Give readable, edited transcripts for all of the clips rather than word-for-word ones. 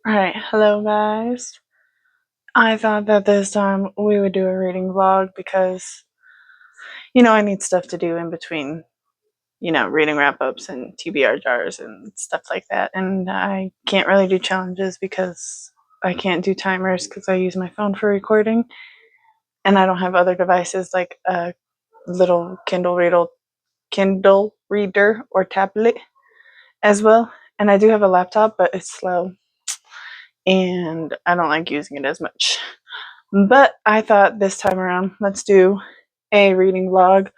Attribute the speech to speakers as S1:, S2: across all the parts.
S1: Alright, hello guys. I thought that this time we would do a reading vlog because, I need stuff to do in between, reading wrap-ups and TBR jars and stuff like that. And I can't really do challenges because I can't do timers because I use my phone for recording. And I don't have other devices like a little Kindle reader or tablet as well. And I do have a laptop, but it's slow. And I don't like using it as much. But I thought this time around, let's do a reading vlog.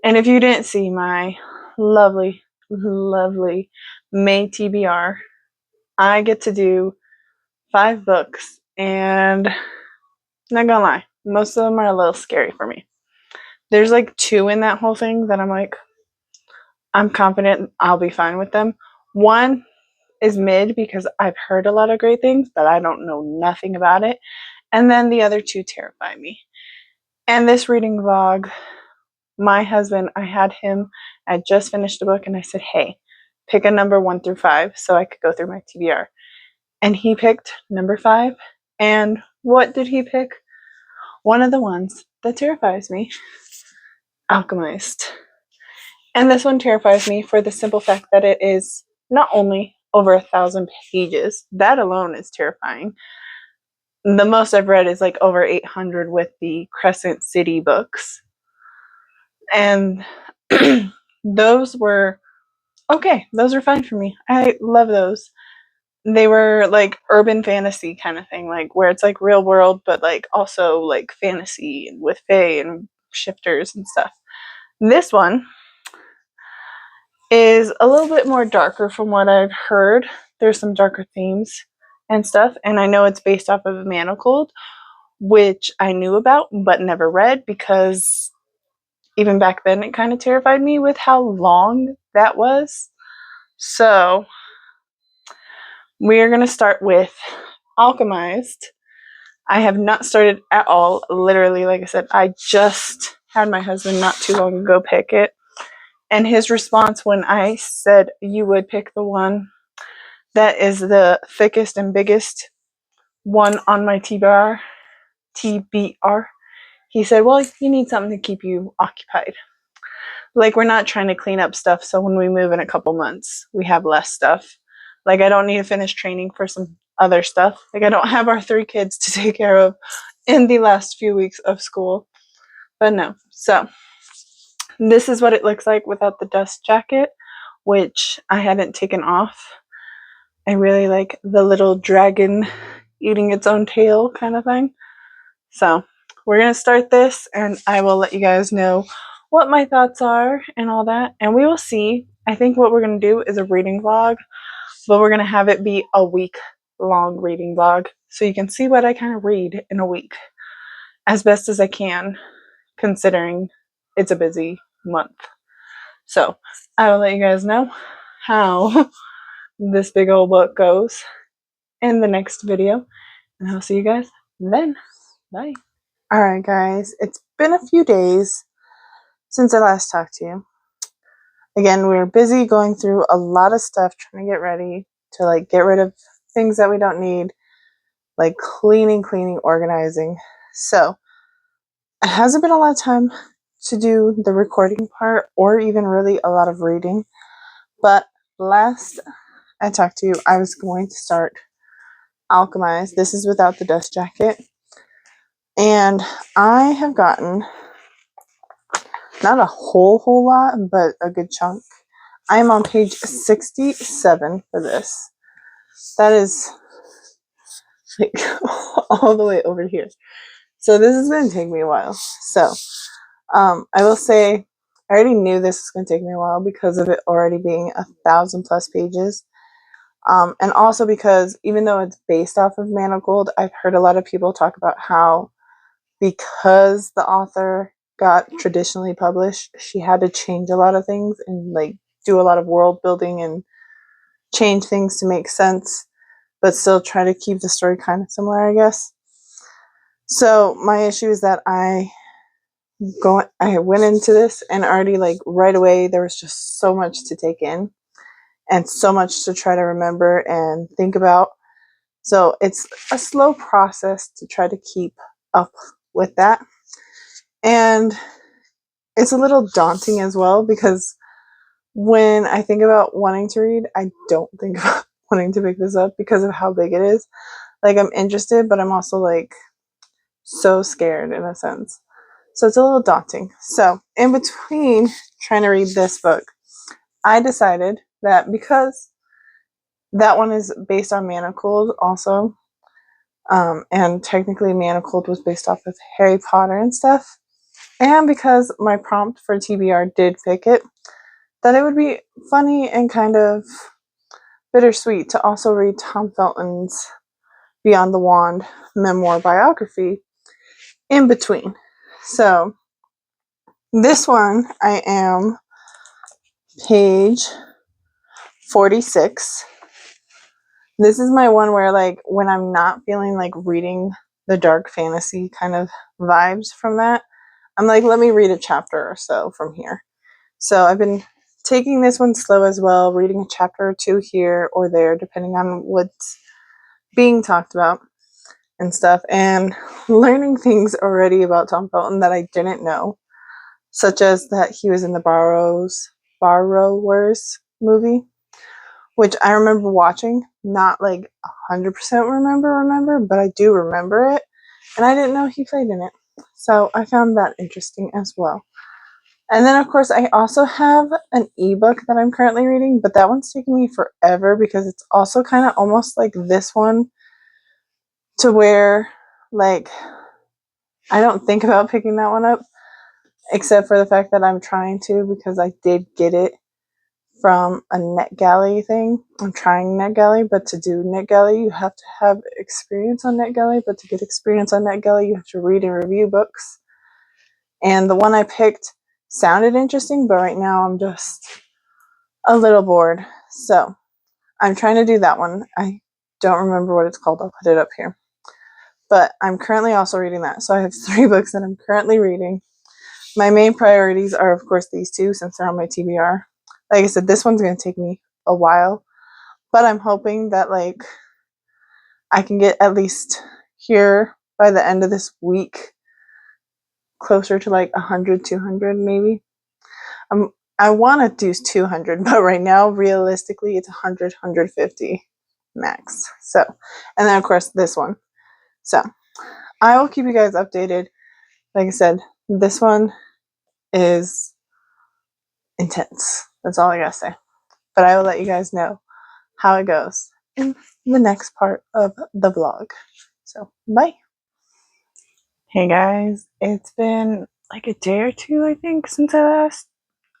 S1: And if you didn't see my lovely, lovely May TBR, I get to do 5 books. And not gonna lie, most of them are a little scary for me. There's like 2 in that whole thing that I'm like, I'm confident I'll be fine with them. One is mid because I've heard a lot of great things, but I don't know nothing about it. And then the other 2 terrify me. And this reading vlog, my husband, I just finished a book and I said, hey, pick a number 1 through 5 so I could go through my TBR. And he picked number 5. And what did he pick? One of the ones that terrifies me, Alchemised. And this one terrifies me for the simple fact that it is not only over 1,000 pages, that alone is terrifying. The most I've read is like over 800 with the Crescent City books. And those were okay. Those are fine for me. I love those. They were like urban fantasy kind of thing, like where it's like real world, but like also like fantasy and with fae and shifters and stuff. This one is a little bit more darker from what I've heard. There's some darker themes and stuff, and I know it's based off of Manacled, which I knew about but never read because even back then it kind of terrified me with how long that was. So we are going to start with Alchemized. I have not started at all. Literally, like I said, I just had my husband not too long ago pick it. And his response when I said you would pick the one that is the thickest and biggest one on my TBR, he said, well, you need something to keep you occupied. Like, we're not trying to clean up stuff so when we move in a couple months, we have less stuff. Like, I don't need to finish training for some other stuff. Like, I don't have our 3 kids to take care of in the last few weeks of school. But no. So, this is what it looks like without the dust jacket, which I haven't taken off. I really like the little dragon eating its own tail kind of thing. So, we're going to start this, and I will let you guys know what my thoughts are and all that. And we will see. I think what we're going to do is a reading vlog, but we're going to have it be a week-long reading vlog so you can see what I kind of read in a week as best as I can, considering it's a busy month. So I will let you guys know how this big old book goes in the next video, and I'll see you guys then. Bye. Alright guys, it's been a few days since I last talked to you. Again, we're busy going through a lot of stuff, trying to get ready to like get rid of things that we don't need, like cleaning, organizing. So it hasn't been a lot of time to do the recording part or even really a lot of reading. But last I talked to you, I was going to start Alchemized. This is without the dust jacket. And I have gotten not a whole lot, but a good chunk. I am on page 67 for this. That is like all the way over here. So this is going to take me a while. So I will say I already knew this was going to take me a while because of it already being 1,000+ pages. And also because even though it's based off of Manacled, I've heard a lot of people talk about how because the author got traditionally published, she had to change a lot of things and like do a lot of world building and change things to make sense, but still try to keep the story kind of similar, I guess. So my issue is that I went into this and already like right away there was just so much to take in and so much to try to remember and think about So it's a slow process to try to keep up with that. And it's a little daunting as well, because when I think about wanting to read, I don't think about wanting to pick this up because of how big it is. Like, I'm interested, but I'm also like so scared in a sense. So it's a little daunting. So in between trying to read this book, I decided that because that one is based on Manacled also, and technically Manacled was based off of Harry Potter and stuff, and because my prompt for TBR did pick it, that it would be funny and kind of bittersweet to also read Tom Felton's Beyond the Wand memoir biography in between. So this one, I am page 46. This is my one where, like, when I'm not feeling like reading the dark fantasy kind of vibes from that, I'm like, let me read a chapter or so from here. So I've been taking this one slow as well, reading a chapter or two here or there, depending on what's being talked about and stuff, and learning things already about Tom Felton that I didn't know, such as that he was in the Borrowers movie, which I remember watching, not like 100% remember, but I do remember it, and I didn't know he played in it. So I found that interesting as well. And then, of course, I also have an ebook that I'm currently reading, but that one's taking me forever because it's also kind of almost like this one, to where, like, I don't think about picking that one up, except for the fact that I'm trying to, because I did get it from a NetGalley thing. I'm trying NetGalley, but to do NetGalley, you have to have experience on NetGalley, but to get experience on NetGalley, you have to read and review books. And the one I picked sounded interesting, but right now I'm just a little bored. So I'm trying to do that one. I don't remember what it's called. I'll put it up here. But I'm currently also reading that. So I have 3 books that I'm currently reading. My main priorities are, of course, these 2, since they're on my TBR. Like I said, this one's going to take me a while, but I'm hoping that, like, I can get at least here by the end of this week, closer to like 100, 200 maybe. I want to do 200, but right now, realistically, it's 100, 150 max. So, and then of course this one. So I will keep you guys updated. Like I said, this one is intense. That's all I gotta say. But I will let you guys know how it goes in the next part of the vlog. So, bye. Hey guys, it's been like a day or 2, I think, since I last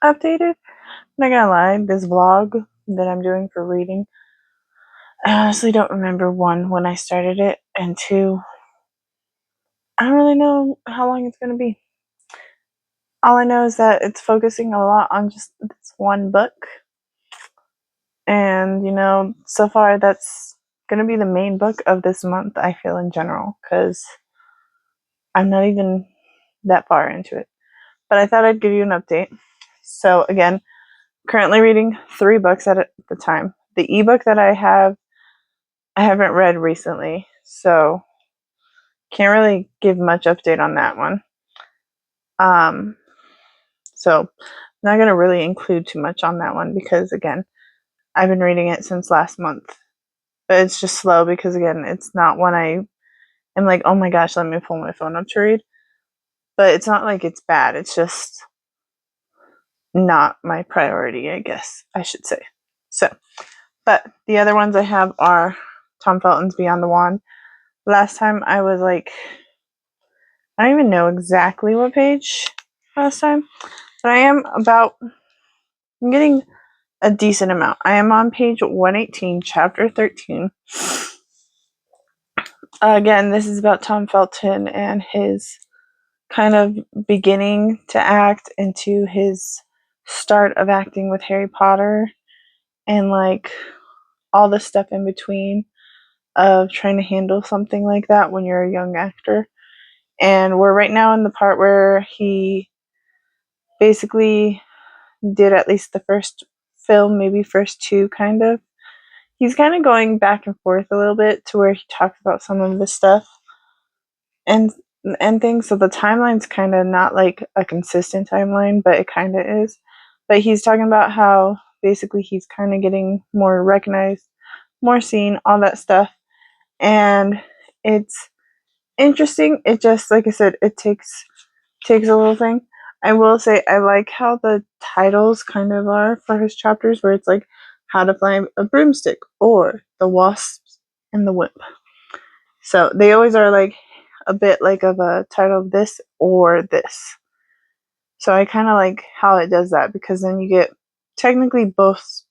S1: updated. I'm not gonna lie, this vlog that I'm doing for reading, I honestly don't remember, 1, when I started it, and 2, I don't really know how long it's gonna be. All I know is that it's focusing a lot on just this one book. And, you know, so far that's gonna be the main book of this month, I feel, in general, because I'm not even that far into it. But I thought I'd give you an update. So, again, currently reading 3 books at the time. The ebook that I haven't read recently, so can't really give much update on that one. So I'm not going to really include too much on that one because, again, I've been reading it since last month. But it's just slow because, again, it's not one I am like, oh my gosh, let me pull my phone up to read. But it's not like it's bad. It's just not my priority, I guess I should say. So, but the other ones I have are Tom Felton's Beyond the Wand. Last time I was like, I don't even know exactly what page last time, but I'm getting a decent amount. I am on page 118, chapter 13. Again, this is about Tom Felton and his kind of beginning to act into his start of acting with Harry Potter and like all the stuff in between of trying to handle something like that when you're a young actor. And we're right now in the part where he basically did at least the first film, maybe first 2 kind of. he's kind of going back and forth a little bit to where he talks about some of the stuff and things. So the timeline's kind of not like a consistent timeline, but it kind of is. But he's talking about how basically he's kind of getting more recognized, more seen, all that stuff. And it's interesting. It just, like I said, it takes a little thing. I will say I like how the titles kind of are for his chapters, where it's like how to fly a broomstick or the wasps and the whip. So they always are like a bit like of a title of this or this. So I kind of like how it does that, because then you get technically both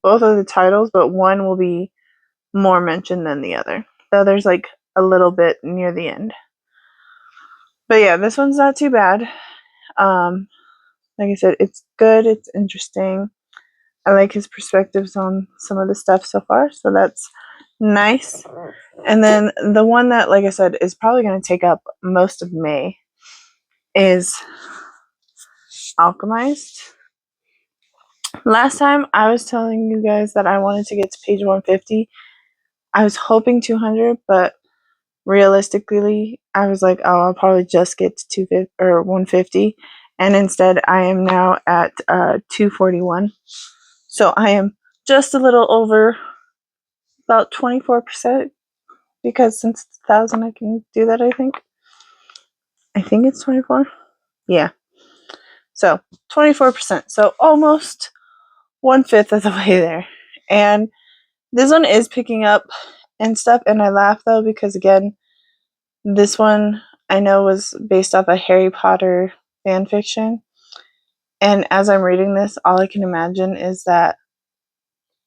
S1: of the titles, but one will be more mentioned than the other. The other's like a little bit near the end. But yeah, this one's not too bad. Like I said, it's good, it's interesting. I like his perspectives on some of the stuff so far, so that's nice. And then the one that, like I said, is probably going to take up most of May is Alchemised. Last time I was telling you guys that I wanted to get to page 150. I was hoping 200, but realistically, I was like, oh, I'll probably just get to 250 or 150. And instead, I am now at 241. So I am just a little over about 24%, because since it's 1,000, I can do that, I think. I think it's 24. Yeah. So 24%. So almost 1/5 of the way there. And this one is picking up and stuff. And I laugh though, because again, this one I know was based off a Harry Potter fan fiction. And as I'm reading this, all I can imagine is that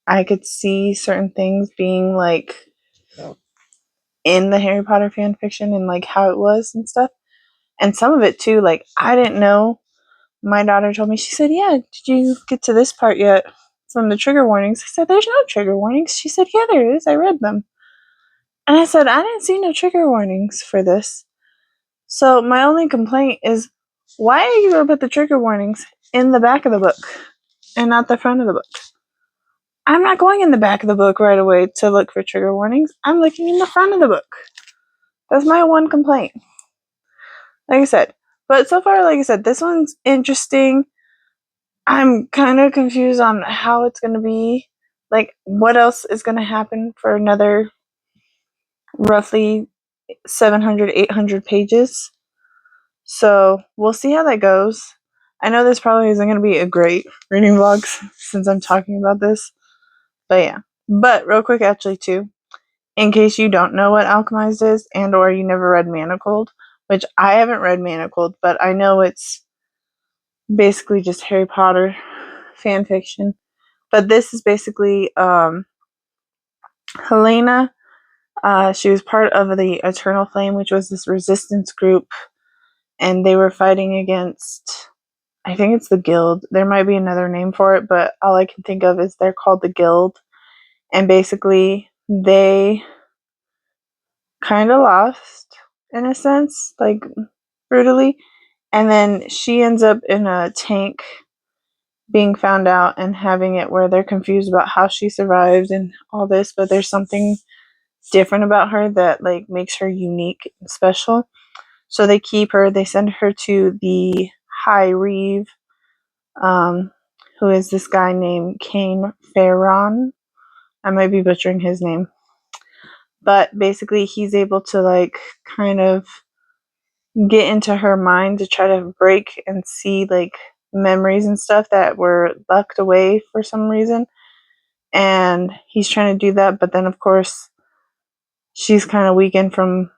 S1: I could see certain things being like in the Harry Potter fan fiction and like how it was and stuff. And some of it too, like I didn't know. My daughter told me, she said, yeah, did you get to this part yet from the trigger warnings? I said, there's no trigger warnings. She said, yeah, there is. I read them. And I said, I didn't see no trigger warnings for this. So my only complaint is, why are you going to put the trigger warnings in the back of the book and not the front of the book? I'm not going in the back of the book right away to look for trigger warnings. I'm looking in the front of the book. That's my one complaint. Like I said. But so far, like I said, this one's interesting. I'm kind of confused on how it's going to be. Like, what else is going to happen for another roughly 700, 800 pages. So we'll see how that goes. I know this probably isn't going to be a great reading vlog since I'm talking about this. But yeah. But real quick, actually, too, in case you don't know what Alchemized is and or you never read Manacled, which I haven't read Manacled, but I know it's basically just Harry Potter fan fiction. But this is basically Helena. She was part of the Eternal Flame, which was this resistance group, and they were fighting against, I think it's the Guild. There might be another name for it, but all I can think of is they're called the Guild. And basically, they kind of lost, in a sense, like brutally. And then she ends up in a tank being found out and having it where they're confused about how she survived and all this, but there's something different about her that like makes her unique and special. So they keep her, they send her to the High Reeve, who is this guy named Kane Ferron. I might be butchering his name. But basically he's able to like kind of get into her mind to try to break and see like memories and stuff that were locked away for some reason. And he's trying to do that, but then of course she's kind of weakened from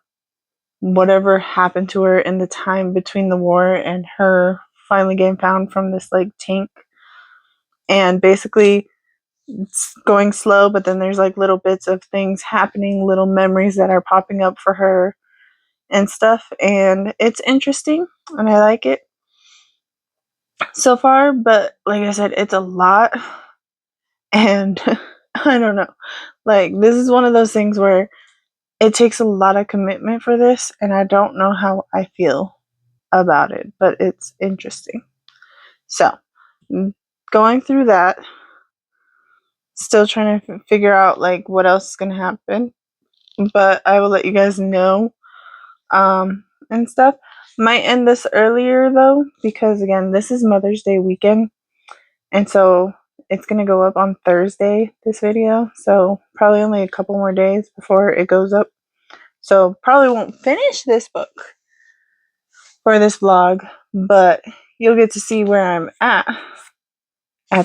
S1: whatever happened to her in the time between the war and her finally getting found from this like tank. And basically it's going slow, but then there's like little bits of things happening, little memories that are popping up for her and stuff. And it's interesting and I like it so far, but like I said, it's a lot. And I don't know. Like, this is one of those things where it takes a lot of commitment for this, and I don't know how I feel about it, but it's interesting. So, going through that, Still trying to figure out like what else is going to happen, but I will let you guys know and stuff. Might end this earlier though, because again, this is Mother's Day weekend, and so it's going to go up on Thursday, this video, so probably only a couple more days before it goes up. So probably won't finish this book for this vlog, but you'll get to see where I'm at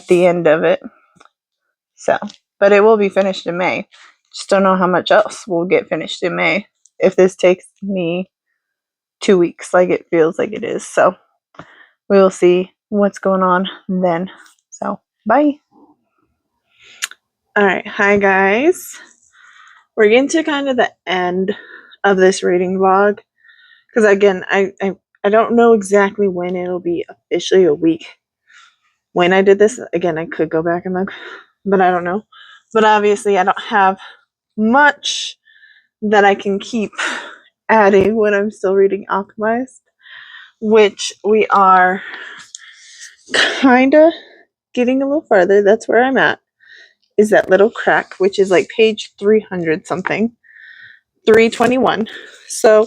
S1: the end of it. So, but it will be finished in May. Just don't know how much else will get finished in May if this takes me 2 weeks like it feels like it is. So we will see what's going on then. So bye. All right, hi guys. We're getting to kind of the end of this reading vlog because again, I don't know exactly when it'll be officially a week. When I did this, again, I could go back and look, but I don't know. But obviously, I don't have much that I can keep adding when I'm still reading Alchemised, which we are kind of getting a little farther. That's where I'm at, is that little crack, which is like page 300 something, 321. So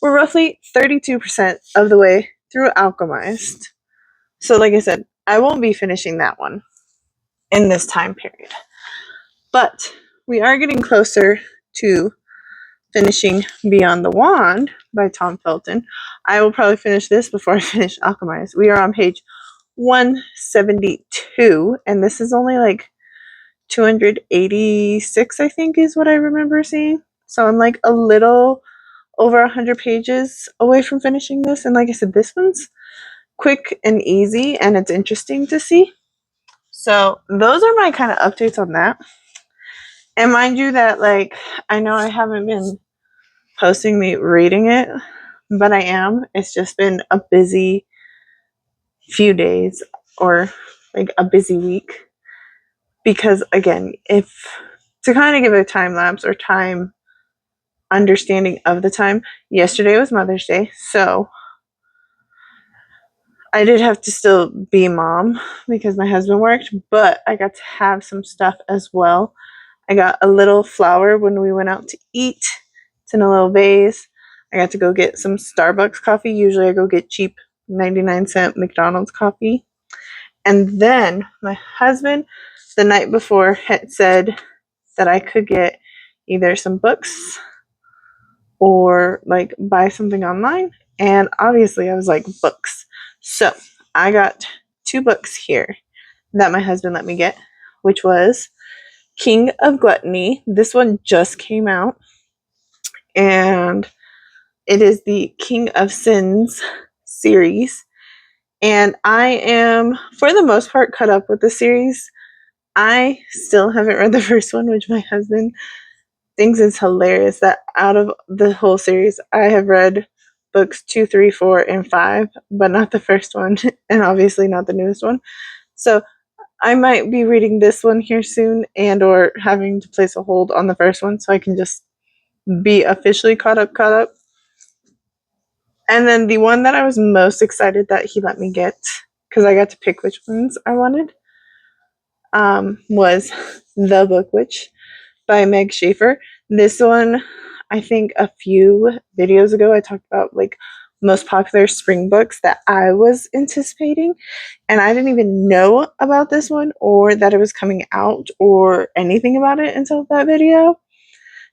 S1: we're roughly 32% of the way through Alchemised. So like I said, I won't be finishing that one in this time period. But we are getting closer to finishing Beyond the Wand by Tom Felton. I will probably finish this before I finish Alchemized. We are on page 172, and this is only like 286, I think, is what I remember seeing. So I'm like a little over 100 pages away from finishing this. And like I said, this one's quick and easy, and it's interesting to see. So those are my kind of updates on that. And mind you that, like, I know I haven't been posting me reading it, but I am. It's just been a busy few days, or like a busy week. Because again, if to kind of give a time lapse or time understanding of the time, yesterday was Mother's Day, so I did have to still be mom because my husband worked, but I got to have some stuff as well. I got a little flower when we went out to eat. It's in a little vase. I got to go get some Starbucks coffee. Usually I go get cheap 99-cent McDonald's coffee. And then my husband, the night before, had said that I could get either some books or like buy something online. And obviously I was like, books. So I got 2 books here that my husband let me get, which was King of Gluttony. This one just came out, and it is the King of Sins series. And I am, for the most part, caught up with the series. I still haven't read the first one, which my husband thinks is hilarious that out of the whole series, I have read books 2, 3, 4, and 5, but not the first one, and obviously not the newest one. So I might be reading this one here soon, and or having to place a hold on the first one so I can just be officially caught up. And then the one that I was most excited that he let me get, because I got to pick which ones I wanted, was The Book Witch by Meg Schaefer. This one, I think a few videos ago, I talked about like most popular spring books that I was anticipating, and I didn't even know about this one or that it was coming out or anything about it until that video.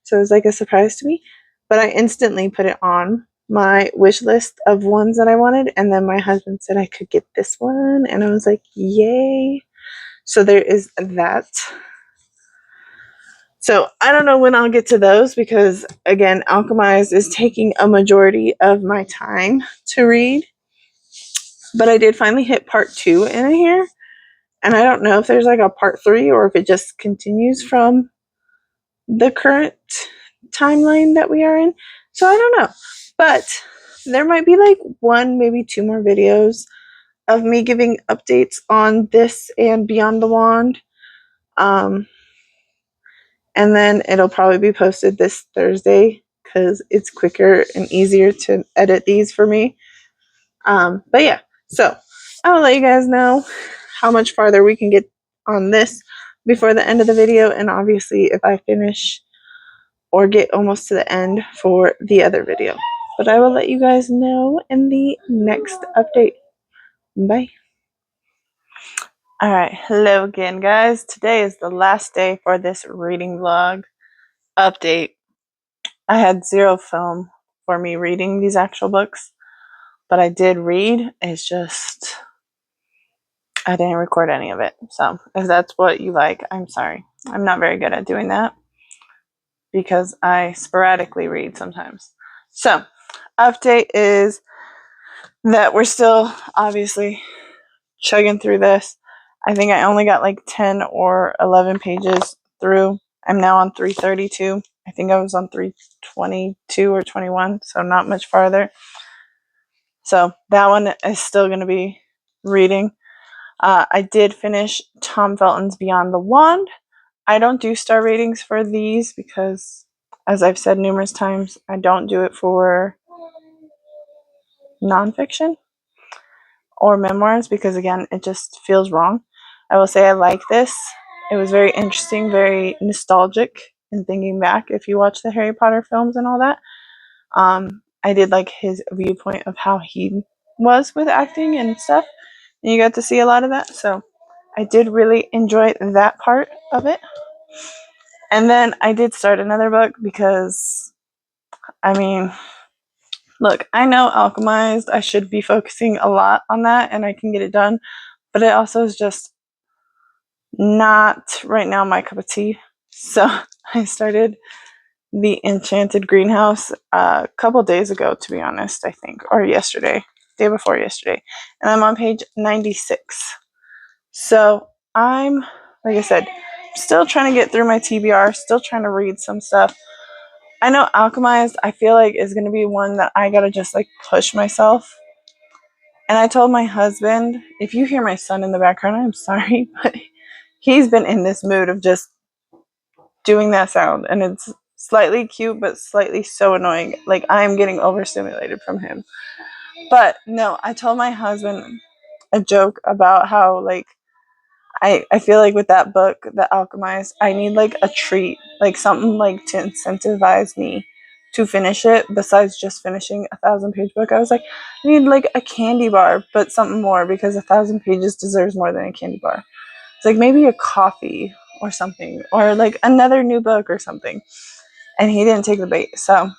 S1: So it was like a surprise to me, but I instantly put it on my wish list of ones that I wanted, and then my husband said I could get this one, and I was like, yay. So there is that. So I don't know when I'll get to those because, again, Alchemized is taking a majority of my time to read. But I did finally hit part 2 in here. And I don't know if there's like a part 3 or if it just continues from the current timeline that we are in. So I don't know. But there might be like 1, maybe 2 more videos of me giving updates on this and Beyond the Wand. And then it'll probably be posted this Thursday because it's quicker and easier to edit these for me. But yeah, so I will let you guys know how much farther we can get on this before the end of the video, and obviously if I finish or get almost to the end for the other video. But I will let you guys know in the next update. Bye. Alright, hello again guys. Today is the last day for this reading vlog update. I had zero film for me reading these actual books, but I did read. It's just I didn't record any of it. So if that's what you like, I'm sorry. I'm not very good at doing that because I sporadically read sometimes. So update is that we're still obviously chugging through this. I think I only got like 10 or 11 pages through. I'm now on 332. I think I was on 322 or 21, so not much farther. So that one is still going to be reading. I did finish Tom Felton's Beyond the Wand. I don't do star ratings for these because, as I've said numerous times, I don't do it for nonfiction or memoirs because, again, it just feels wrong. I will say I like this. It was very interesting, very nostalgic in thinking back. If you watch the Harry Potter films and all that, I did like his viewpoint of how he was with acting and stuff. And you got to see a lot of that. So I did really enjoy that part of it. And then I did start another book because, I mean, look, I know Alchemised. I should be focusing a lot on that and I can get it done. But it also is just not right now my cup of tea. So I started The Enchanted Greenhouse a couple days ago, to be honest, I think, or yesterday, day before yesterday. And I'm on page 96. So I'm, like I said, still trying to get through my TBR, still trying to read some stuff. I know Alchemized, I feel like, is going to be one that I got to just like push myself. And I told my husband, if you hear my son in the background, I'm sorry, but he's been in this mood of just doing that sound. And it's slightly cute, but slightly so annoying. Like I'm getting overstimulated from him. But no, I told my husband a joke about how like I feel like with that book, The Alchemist, I need like a treat, like something like to incentivize me to finish it besides just finishing a 1,000-page book. I was like, I need like a candy bar, but something more because 1,000 pages deserves more than a candy bar. It's like maybe a coffee or something, or like another new book or something. And he didn't take the bait. So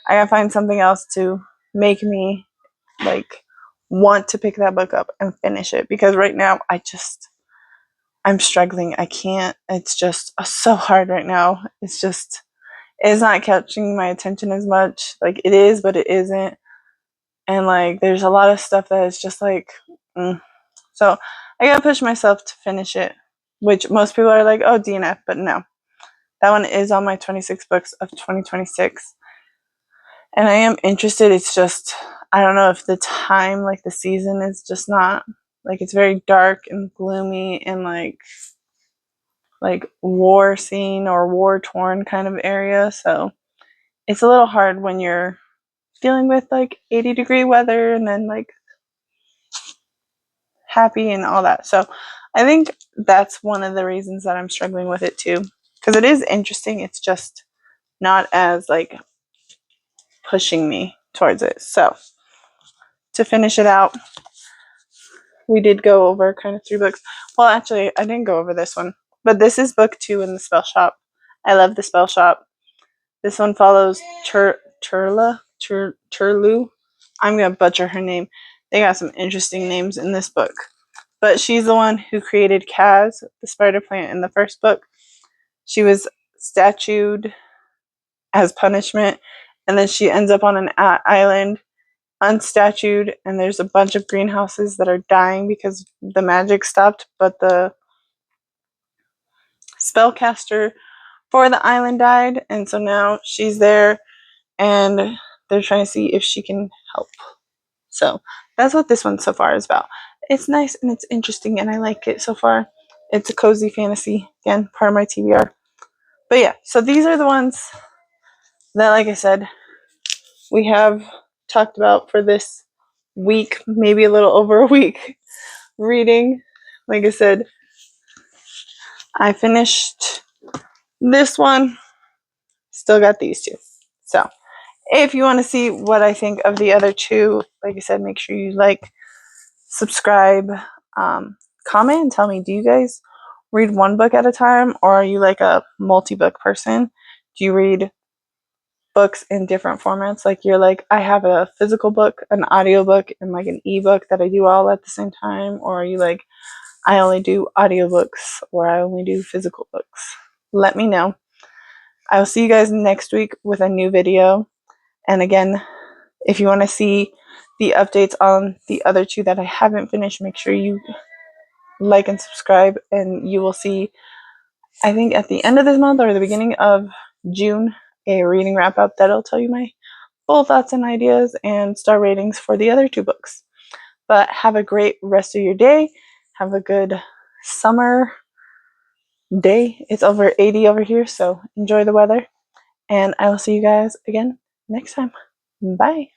S1: I gotta find something else to make me like want to pick that book up and finish it because right now I'm struggling. I can't. It's just so hard right now. It's not catching my attention as much. Like it is, but it isn't. And like there's a lot of stuff that is just like, So I gotta push myself to finish it, which most people are like, oh, DNF, but no. That one is on my 26 books of 2026. And I am interested. It's just, I don't know if the time, like the season is just not, like it's very dark and gloomy and like war scene or war torn kind of area. So it's a little hard when you're dealing with like 80-degree weather and then like happy and all that. So I think that's one of the reasons that I'm struggling with it too. Because it is interesting. It's just not as like pushing me towards it. So to finish it out, we did go over kind of 3 books. Well, actually, I didn't go over this one. But this is book 2 in the spell shop. I love the spell shop. This one follows Turlu. I'm going to butcher her name. They got some interesting names in this book. But she's the one who created Kaz, the spider plant, in the first book. She was statued as punishment. And then she ends up on an island, unstatued. And there's a bunch of greenhouses that are dying because the magic stopped. But the spellcaster for the island died. And so now she's there. And they're trying to see if she can help. So that's what this one so far is about. It's nice and it's interesting and I like it so far. It's a cozy fantasy. Again, part of my TBR. But yeah, so these are the ones that, like I said, we have talked about for this week, maybe a little over a week reading. Like I said, I finished this one. Still got these two. So if you want to see what I think of the other two, like I said, make sure you like, subscribe, comment, and tell me, do you guys read one book at a time, or are you like a multi-book person? Do you read books in different formats? Like you're like, I have a physical book, an audio book, and like an ebook that I do all at the same time? Or are you like, I only do audiobooks, or I only do physical books? Let me know. I will see you guys next week with a new video. And again, if you want to see the updates on the other two that I haven't finished, make sure you like and subscribe, and you will see, I think at the end of this month or the beginning of June, a reading wrap up that'll tell you my full thoughts and ideas and star ratings for the other two books. But have a great rest of your day. Have a good summer day. It's over 80 over here, so enjoy the weather. And I will see you guys again next time. Bye.